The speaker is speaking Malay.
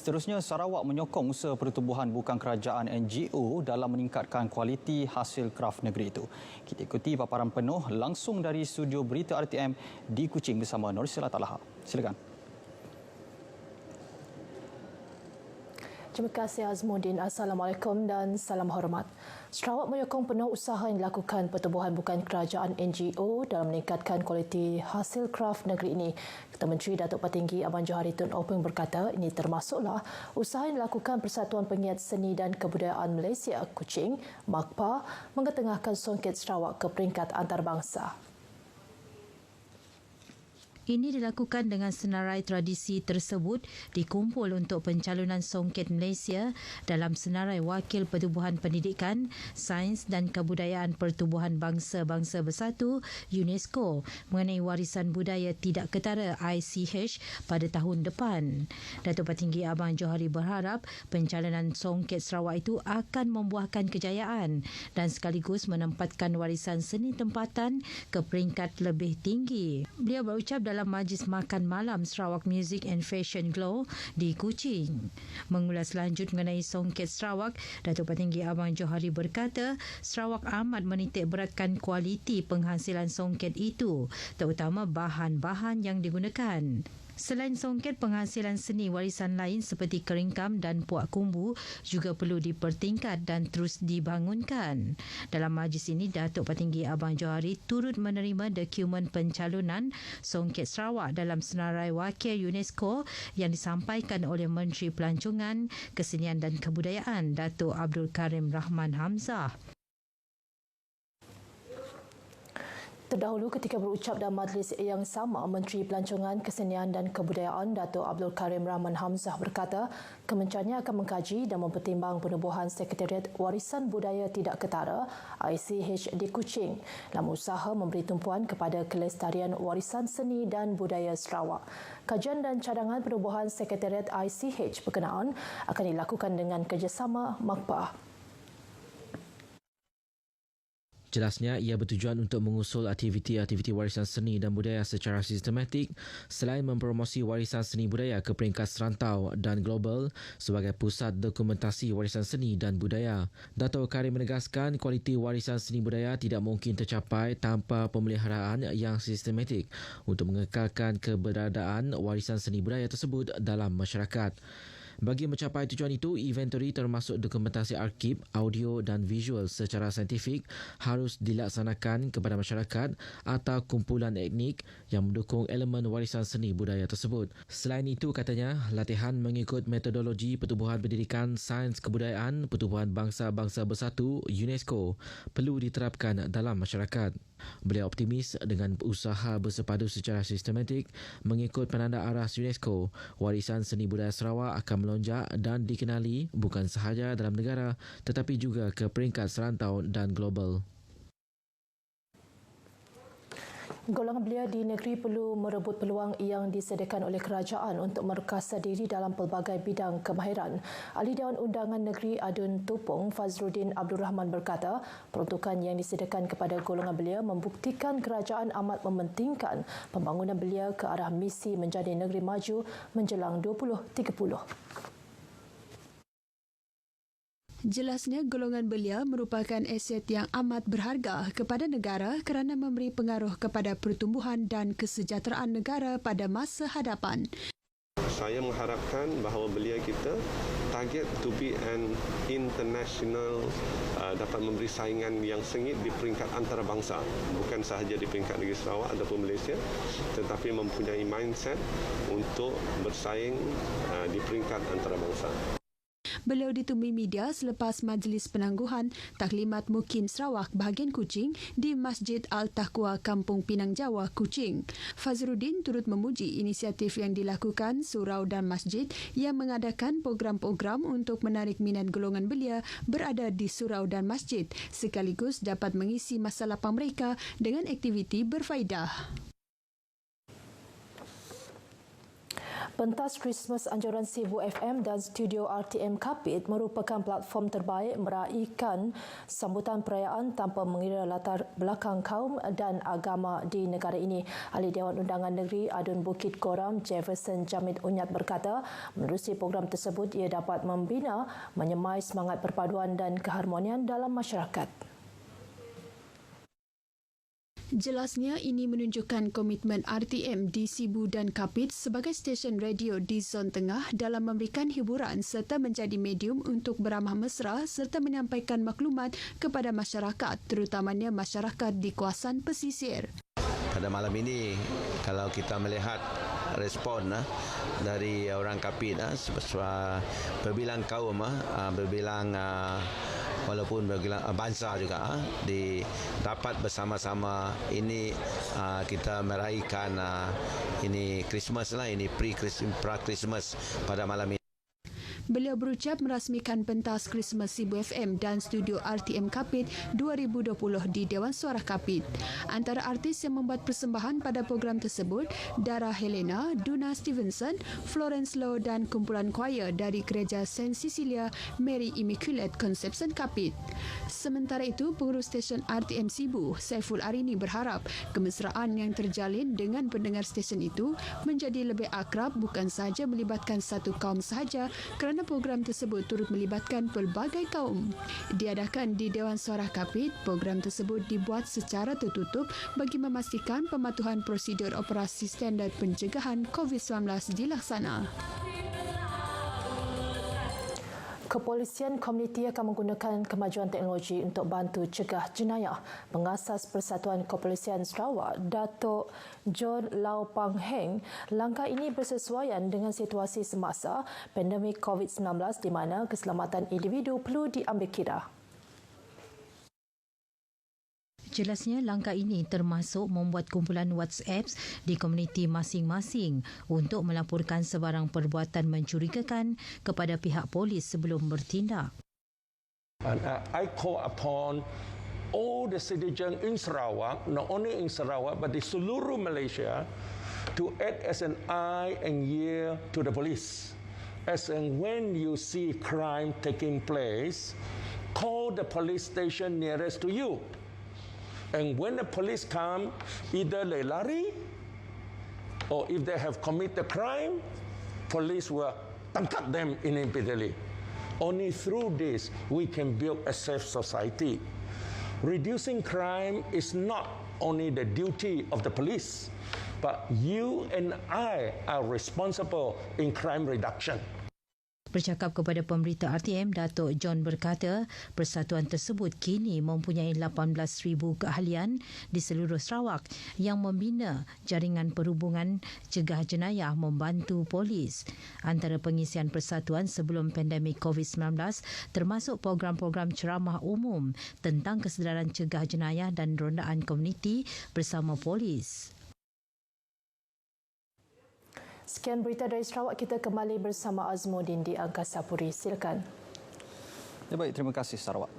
Seterusnya, Sarawak menyokong usaha pertubuhan bukan kerajaan NGO dalam meningkatkan kualiti hasil kraf negeri itu. Kita ikuti paparan penuh langsung dari studio berita RTM di Kuching bersama Norsila Talaha. Silakan. Terima kasih Azmuddin. Assalamualaikum dan salam hormat. Sarawak menyokong penuh usaha yang dilakukan pertubuhan bukan kerajaan NGO dalam meningkatkan kualiti hasil kraf negeri ini. Ketua Menteri Datuk Petinggi Abang Johari Tun Openg berkata ini termasuklah usaha yang dilakukan Persatuan Pengiat Seni dan Kebudayaan Malaysia Kuching, MAKPA, mengetengahkan songket Sarawak ke peringkat antarabangsa. Ini dilakukan dengan senarai tradisi tersebut dikumpul untuk pencalonan songket Malaysia dalam senarai Wakil Pertubuhan Pendidikan, Sains dan Kebudayaan Pertubuhan Bangsa-Bangsa Bersatu UNESCO mengenai warisan budaya tidak ketara ICH pada tahun depan. Datuk Petinggi Abang Johari berharap pencalonan songket Sarawak itu akan membuahkan kejayaan dan sekaligus menempatkan warisan seni tempatan ke peringkat lebih tinggi. Beliau berucap dalam Majlis Makan Malam Sarawak Music and Fashion Glow di Kuching. Mengulas lanjut mengenai songket Sarawak, Datuk Petinggi Abang Johari berkata Sarawak amat menitik beratkan kualiti penghasilan songket itu, terutama bahan-bahan yang digunakan. Selain songket, penghasilan seni warisan lain seperti keringkam dan puak kumbu juga perlu dipertingkat dan terus dibangunkan. Dalam majlis ini, Datuk Petinggi Abang Johari turut menerima dokumen pencalonan songket Sarawak dalam senarai wakil UNESCO yang disampaikan oleh Menteri Pelancongan, Kesenian dan Kebudayaan, Datuk Abdul Karim Rahman Hamzah. Terdahulu ketika berucap dalam majlis yang sama, Menteri Pelancongan, Kesenian dan Kebudayaan Datuk Abdul Karim Rahman Hamzah berkata kementeriannya akan mengkaji dan mempertimbang penubuhan Sekretariat Warisan Budaya Tidak Ketara ICH di Kuching dalam usaha memberi tumpuan kepada kelestarian warisan seni dan budaya Sarawak. Kajian dan cadangan penubuhan Sekretariat ICH berkenaan akan dilakukan dengan kerjasama MAKPA. Jelasnya, ia bertujuan untuk mengusul aktiviti-aktiviti warisan seni dan budaya secara sistematik selain mempromosi warisan seni budaya ke peringkat serantau dan global sebagai pusat dokumentasi warisan seni dan budaya. Datuk Karim menegaskan kualiti warisan seni budaya tidak mungkin tercapai tanpa pemeliharaan yang sistematik untuk mengekalkan keberadaan warisan seni budaya tersebut dalam masyarakat. Bagi mencapai tujuan itu, inventory termasuk dokumentasi arkib, audio dan visual secara saintifik harus dilaksanakan kepada masyarakat atau kumpulan etnik yang mendukung elemen warisan seni budaya tersebut. Selain itu, katanya, latihan mengikut metodologi Pertubuhan Pendidikan, Sains Kebudayaan Pertubuhan Bangsa-Bangsa Bersatu UNESCO perlu diterapkan dalam masyarakat. Beliau optimis dengan usaha bersepadu secara sistematik mengikut penanda aras UNESCO, warisan seni budaya Sarawak akan melonjak dan dikenali bukan sahaja dalam negara tetapi juga ke peringkat serantau dan global. Golongan belia di negeri perlu merebut peluang yang disediakan oleh kerajaan untuk merekasa diri dalam pelbagai bidang kemahiran. Ahli Dewan Undangan Negeri Adun Tupong Fazruddin Abdul Rahman berkata, peruntukan yang disediakan kepada golongan belia membuktikan kerajaan amat mementingkan pembangunan belia ke arah misi menjadi negeri maju menjelang 2030. Jelasnya, golongan belia merupakan aset yang amat berharga kepada negara kerana memberi pengaruh kepada pertumbuhan dan kesejahteraan negara pada masa hadapan. Saya mengharapkan bahawa belia kita target to be an international, dapat memberi saingan yang sengit di peringkat antarabangsa, bukan sahaja di peringkat negeri Sarawak ataupun Malaysia, tetapi mempunyai mindset untuk bersaing di peringkat antarabangsa. Beliau ditemui media selepas Majlis Penangguhan Taklimat Mukim Sarawak bahagian Kuching di Masjid Al-Taqwa Kampung Pinang Jawa, Kuching. Fazruddin turut memuji inisiatif yang dilakukan surau dan masjid yang mengadakan program-program untuk menarik minat golongan belia berada di surau dan masjid sekaligus dapat mengisi masa lapang mereka dengan aktiviti berfaedah. Pentas Christmas anjuran Sibu FM dan Studio RTM Kapit merupakan platform terbaik meraihkan sambutan perayaan tanpa mengira latar belakang kaum dan agama di negara ini. Ahli Dewan Undangan Negeri Adun Bukit Goram Jefferson Jamid Unyat berkata, menerusi program tersebut ia dapat membina, menyemai semangat perpaduan dan keharmonian dalam masyarakat. Jelasnya ini menunjukkan komitmen RTM di Sibu dan Kapit sebagai stesen radio di Zon Tengah dalam memberikan hiburan serta menjadi medium untuk beramah mesra serta menyampaikan maklumat kepada masyarakat, terutamanya masyarakat di kawasan pesisir. Pada malam ini, kalau kita melihat respon dari orang Kapit, berbilang kaum, berbilang walaupun berbilang bangsa juga dapat bersama-sama ini kita meraihkan ini Christmas lah, ini pra-Christmas pada malam ini. Beliau berucap merasmikan pentas Christmas Sibu FM dan Studio RTM Kapit 2020 di Dewan Suara Kapit. Antara artis yang membuat persembahan pada program tersebut, Dara Helena, Duna Stevenson, Florence Low dan kumpulan choir dari Gereja Saint Cecilia Mary Immaculate Conception Kapit. Sementara itu, pengurus stesen RTM Sibu, Saiful Arini berharap kemesraan yang terjalin dengan pendengar stesen itu menjadi lebih akrab bukan sahaja melibatkan satu kaum sahaja kerana program tersebut turut melibatkan pelbagai kaum. Diadakan di Dewan Suara Kapit, program tersebut dibuat secara tertutup bagi memastikan pematuhan prosedur operasi standard pencegahan COVID-19 dilaksana. Kepolisian komuniti akan menggunakan kemajuan teknologi untuk bantu cegah jenayah. Pengasas Persatuan Kepolisian Sarawak, Datuk John Lau Pang Heng, langkah ini bersesuaian dengan situasi semasa pandemik COVID-19 di mana keselamatan individu perlu diambil kira. Jelasnya langkah ini termasuk membuat kumpulan WhatsApp di komuniti masing-masing untuk melaporkan sebarang perbuatan mencurigakan kepada pihak polis sebelum bertindak. And I call upon all the citizens in Sarawak, not only in Sarawak but di seluruh Malaysia, to act as an eye and ear to the police. As and when you see crime taking place, call the police station nearest to you. And when the police come, either they lari, or if they have committed crime, police will tangkap them immediately. Only through this we can build a safe society. Reducing crime is not only the duty of the police, but you and I are responsible in crime reduction. Bercakap kepada pemberita RTM, Datuk John berkata, persatuan tersebut kini mempunyai 18,000 keahlian di seluruh Sarawak yang membina jaringan perhubungan cegah jenayah membantu polis. Antara pengisian persatuan sebelum pandemik COVID-19 termasuk program-program ceramah umum tentang kesedaran cegah jenayah dan rondaan komuniti bersama polis. Sekian berita dari Sarawak, kita kembali bersama Azmuddin di Angkasa Puri. Silakan. Ya baik, terima kasih Sarawak.